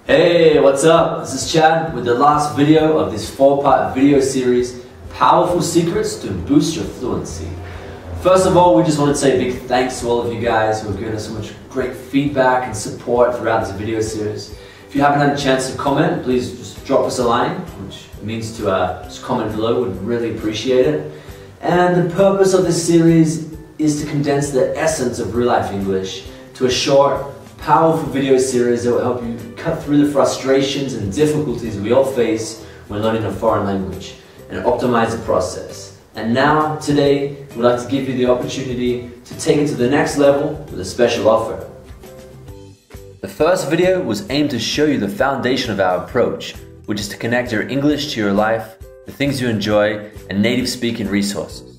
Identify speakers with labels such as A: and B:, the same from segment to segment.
A: Hey, what's up? This is Chad with the last video of this 4-part video series, Powerful Secrets to Boost Your Fluency. First of all, we just want to say a big thanks to all of you guys who have given us so much great feedback and support throughout this video series. If you haven't had a chance to comment, please just drop us a line, which means to just comment below. We'd really appreciate it. And the purpose of this series is to condense the essence of real life English to a short, powerful video series that will help you cut through the frustrations and difficulties we all face when learning a foreign language and optimize the process. And now, today, we'd like to give you the opportunity to take it to the next level with a special offer. The first video was aimed to show you the foundation of our approach, which is to connect your English to your life, the things you enjoy, and native speaking resources.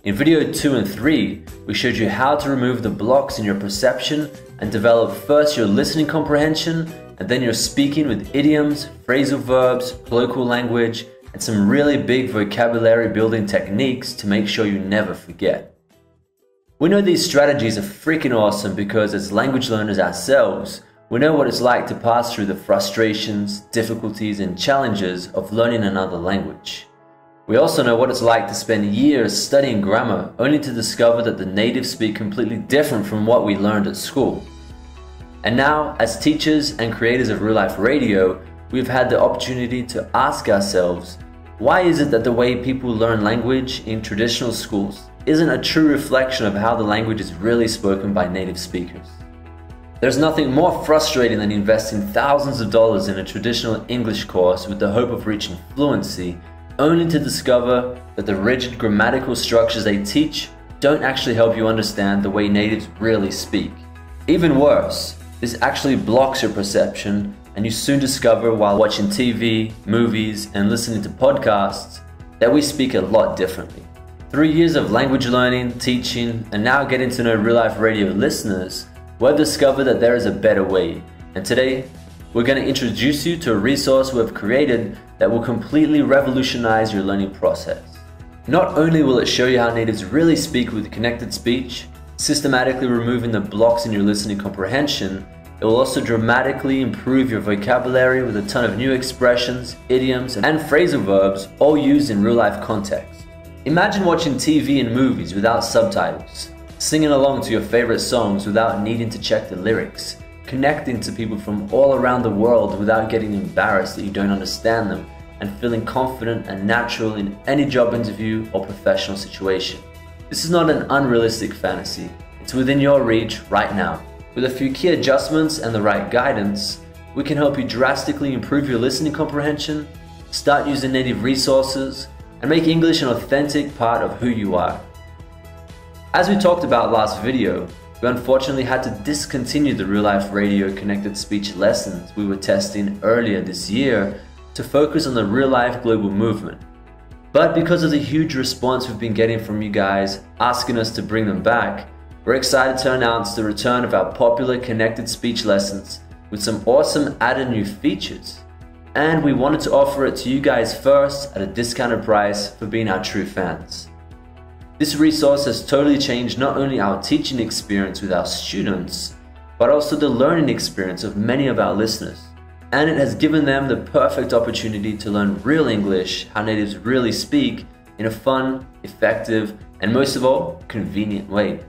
A: In video 2 and 3, we showed you how to remove the blocks in your perception and develop first your listening comprehension and then your speaking with idioms, phrasal verbs, colloquial language, and some really big vocabulary building techniques to make sure you never forget. We know these strategies are freaking awesome because as language learners ourselves, we know what it's like to pass through the frustrations, difficulties, and challenges of learning another language. We also know what it's like to spend years studying grammar only to discover that the natives speak completely different from what we learned at school. And now, as teachers and creators of real life radio, we've had the opportunity to ask ourselves, why is it that the way people learn language in traditional schools isn't a true reflection of how the language is really spoken by native speakers? There's nothing more frustrating than investing thousands of dollars in a traditional English course with the hope of reaching fluency, only to discover that the rigid grammatical structures they teach don't actually help you understand the way natives really speak. Even worse, this actually blocks your perception, and you soon discover while watching TV, movies, and listening to podcasts that we speak a lot differently. 3 years of language learning, teaching, and now getting to know real life radio listeners, we've discovered that there is a better way. And today, we're going to introduce you to a resource we've created that will completely revolutionize your learning process. Not only will it show you how natives really speak with connected speech, systematically removing the blocks in your listening comprehension, it will also dramatically improve your vocabulary with a ton of new expressions, idioms, and phrasal verbs, all used in real-life context. Imagine watching TV and movies without subtitles, singing along to your favorite songs without needing to check the lyrics, connecting to people from all around the world without getting embarrassed that you don't understand them, and feeling confident and natural in any job interview or professional situation. This is not an unrealistic fantasy. It's within your reach right now. With a few key adjustments and the right guidance, we can help you drastically improve your listening comprehension, start using native resources, and make English an authentic part of who you are. As we talked about last video, we unfortunately had to discontinue the real-life radio connected speech lessons we were testing earlier this year to focus on the real-life global movement. But because of the huge response we've been getting from you guys asking us to bring them back, we're excited to announce the return of our popular connected speech lessons with some awesome added new features. And we wanted to offer it to you guys first at a discounted price for being our true fans. This resource has totally changed not only our teaching experience with our students, but also the learning experience of many of our listeners. And it has given them the perfect opportunity to learn real English, how natives really speak, in a fun, effective, and most of all, convenient way.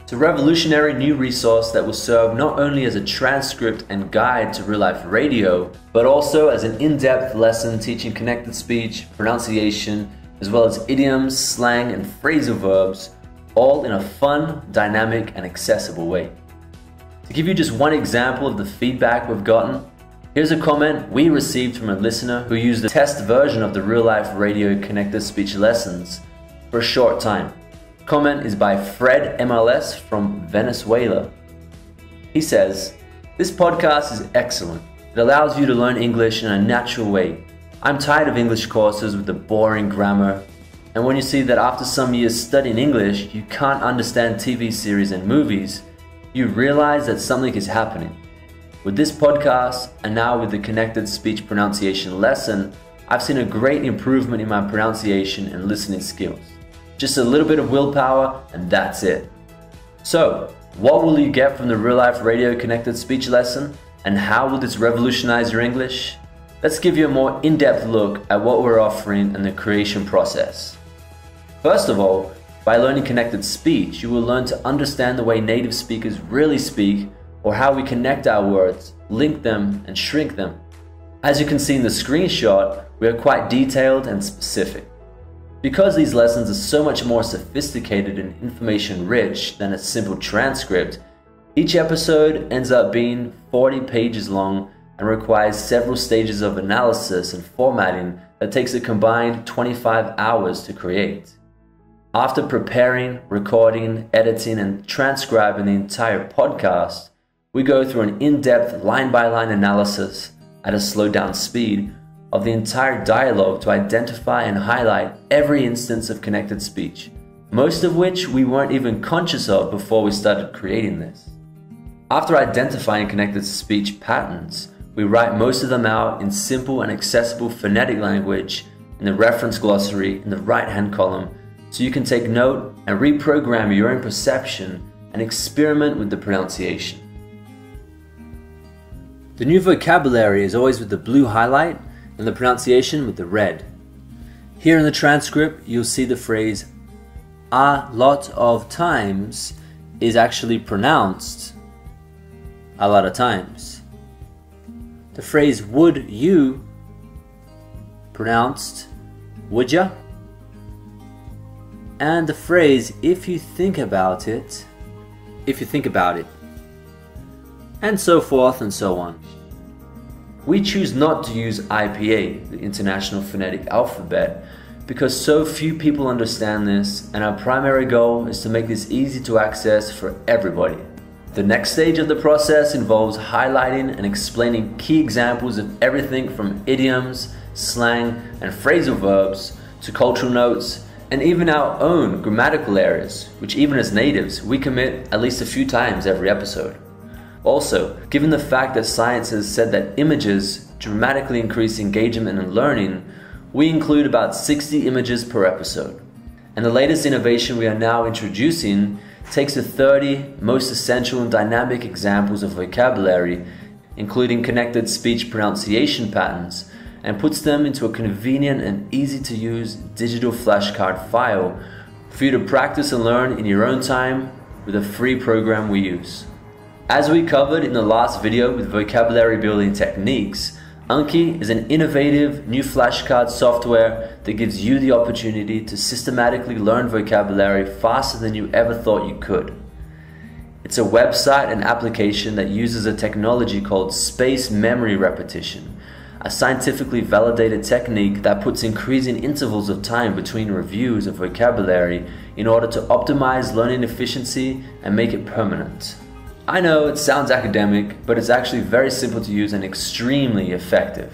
A: It's a revolutionary new resource that will serve not only as a transcript and guide to real-life radio, but also as an in-depth lesson teaching connected speech, pronunciation, as well as idioms, slang, and phrasal verbs, all in a fun, dynamic, and accessible way. To give you just one example of the feedback we've gotten, here's a comment we received from a listener who used the test version of the real-life radio connected speech lessons for a short time. The comment is by Fred MLS from Venezuela. He says, "This podcast is excellent. It allows you to learn English in a natural way. I'm tired of English courses with the boring grammar, and when you see that after some years studying English, you can't understand TV series and movies, you realize that something is happening. With this podcast, and now with the connected speech pronunciation lesson, I've seen a great improvement in my pronunciation and listening skills. Just a little bit of willpower, and that's it. So, what will you get from the Real Life Radio Connected Speech lesson, and how will this revolutionize your English? Let's give you a more in-depth look at what we're offering and the creation process. First of all, by learning connected speech, you will learn to understand the way native speakers really speak, or how we connect our words, link them, and shrink them. As you can see in the screenshot, we are quite detailed and specific. Because these lessons are so much more sophisticated and information-rich than a simple transcript, each episode ends up being 40 pages long and requires several stages of analysis and formatting that takes a combined 25 hours to create. After preparing, recording, editing, and transcribing the entire podcast, we go through an in-depth line-by-line analysis at a slowed-down speed of the entire dialogue to identify and highlight every instance of connected speech, most of which we weren't even conscious of before we started creating this. After identifying connected speech patterns, we write most of them out in simple and accessible phonetic language in the reference glossary in the right-hand column, so you can take note and reprogram your own perception and experiment with the pronunciation. The new vocabulary is always with the blue highlight and the pronunciation with the red. Here in the transcript, you'll see the phrase "a lot of times" is actually pronounced "a lot of times." The phrase "would you" pronounced "would ya?" And the phrase "if you think about it," and so forth and so on. We choose not to use IPA, the International Phonetic Alphabet, because so few people understand this, and our primary goal is to make this easy to access for everybody. The next stage of the process involves highlighting and explaining key examples of everything from idioms, slang, and phrasal verbs to cultural notes, and even our own grammatical errors, which even as natives, we commit at least a few times every episode. Also, given the fact that science has said that images dramatically increase engagement and learning, we include about 60 images per episode. And the latest innovation we are now introducing takes the 30 most essential and dynamic examples of vocabulary, including connected speech pronunciation patterns, and puts them into a convenient and easy to use digital flashcard file for you to practice and learn in your own time with a free program we use. As we covered in the last video with vocabulary building techniques, Anki is an innovative new flashcard software that gives you the opportunity to systematically learn vocabulary faster than you ever thought you could. It's a website and application that uses a technology called space memory repetition, a scientifically validated technique that puts increasing intervals of time between reviews of vocabulary in order to optimize learning efficiency and make it permanent. I know it sounds academic, but it's actually very simple to use and extremely effective.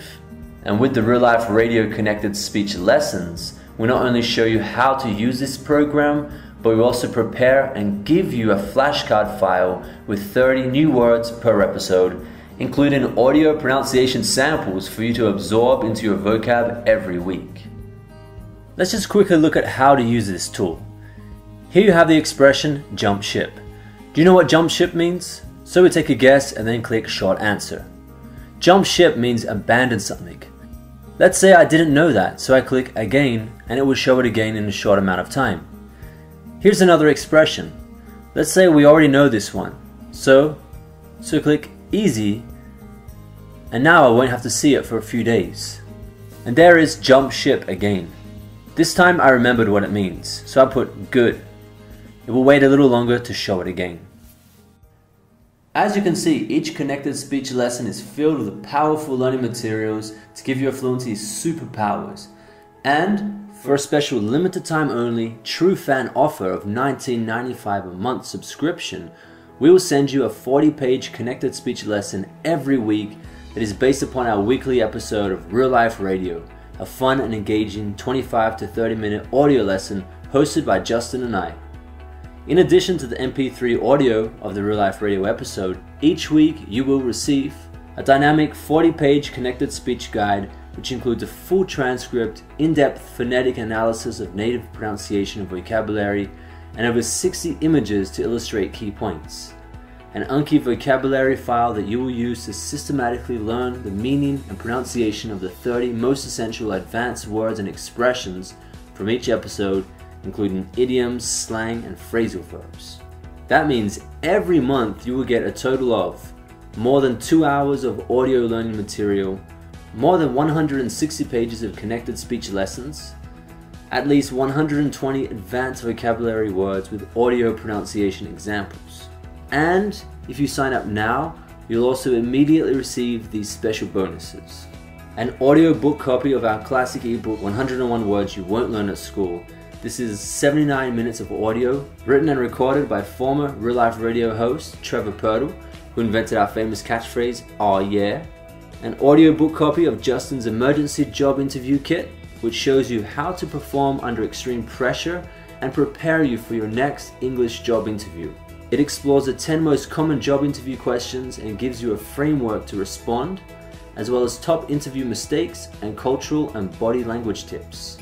A: And with the Real Life Radio Connected Speech lessons, we not only show you how to use this program, but we also prepare and give you a flashcard file with 30 new words per episode, including audio pronunciation samples for you to absorb into your vocab every week. Let's just quickly look at how to use this tool. Here you have the expression jump ship. Do you know what jump ship means? So we take a guess and then click short answer. Jump ship means abandon something. Let's say I didn't know that, so I click again and it will show it again in a short amount of time. Here's another expression. Let's say we already know this one. So click easy, and now I won't have to see it for a few days. And there is jump ship again. This time I remembered what it means, so I put good. It will wait a little longer to show it again. As you can see, each connected speech lesson is filled with powerful learning materials to give your fluency superpowers. And for a special limited time only true fan offer of $19.95 a month subscription, we will send you a 40-page connected speech lesson every week that is based upon our weekly episode of Real Life Radio, a fun and engaging 25 to 30-minute audio lesson hosted by Justin and I. In addition to the MP3 audio of the Real Life Radio episode, each week you will receive a dynamic 40-page connected speech guide which includes a full transcript, in-depth phonetic analysis of native pronunciation and vocabulary, and over 60 images to illustrate key points. An Anki vocabulary file that you will use to systematically learn the meaning and pronunciation of the 30 most essential advanced words and expressions from each episode, including idioms, slang, and phrasal verbs. That means every month you will get a total of more than 2 hours of audio learning material, more than 160 pages of connected speech lessons, at least 120 advanced vocabulary words with audio pronunciation examples. And if you sign up now, you'll also immediately receive these special bonuses. An audio book copy of our classic ebook 101 Words You Won't Learn at School. This is 79 minutes of audio, written and recorded by former Real Life Radio host Trevor Purtle, who invented our famous catchphrase, "Aw yeah." An audiobook copy of Justin's emergency job interview kit, which shows you how to perform under extreme pressure and prepare you for your next English job interview. It explores the 10 most common job interview questions and gives you a framework to respond, as well as top interview mistakes and cultural and body language tips.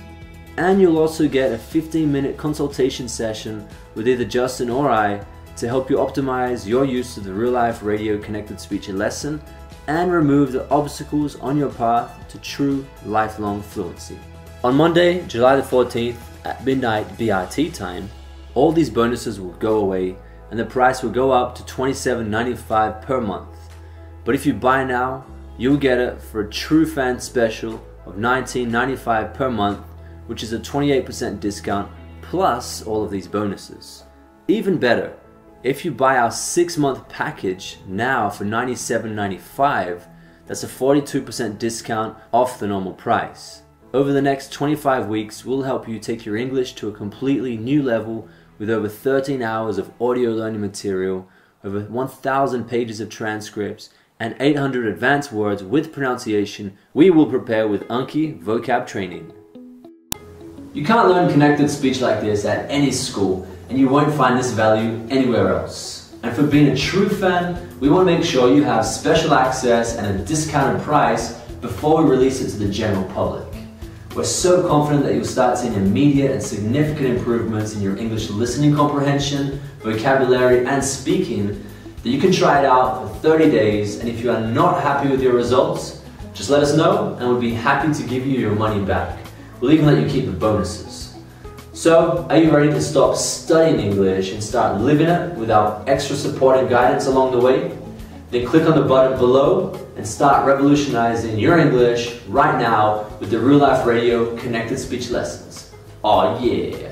A: And you'll also get a 15-minute consultation session with either Justin or I to help you optimize your use of the Real Life Radio Connected Speech lesson and remove the obstacles on your path to true lifelong fluency. On Monday, July the 14th at midnight BRT time, all these bonuses will go away and the price will go up to $27.95 per month. But if you buy now, you'll get it for a true fan special of $19.95 per month, which is a 28% discount plus all of these bonuses. Even better, if you buy our 6-month package now for $97.95, that's a 42% discount off the normal price. Over the next 25 weeks, we'll help you take your English to a completely new level with over 13 hours of audio learning material, over 1,000 pages of transcripts, and 800 advanced words with pronunciation we will prepare with Anki vocab training. You can't learn connected speech like this at any school, and you won't find this value anywhere else. And for being a true fan, we want to make sure you have special access and a discounted price before we release it to the general public. We're so confident that you'll start seeing immediate and significant improvements in your English listening comprehension, vocabulary, and speaking that you can try it out for 30 days, and if you are not happy with your results, just let us know and we'll be happy to give you your money back. We'll even let you keep the bonuses. So, are you ready to stop studying English and start living it without extra support and guidance along the way? Then click on the button below and start revolutionizing your English right now with the Real Life Radio Connected Speech lessons. Aw yeah!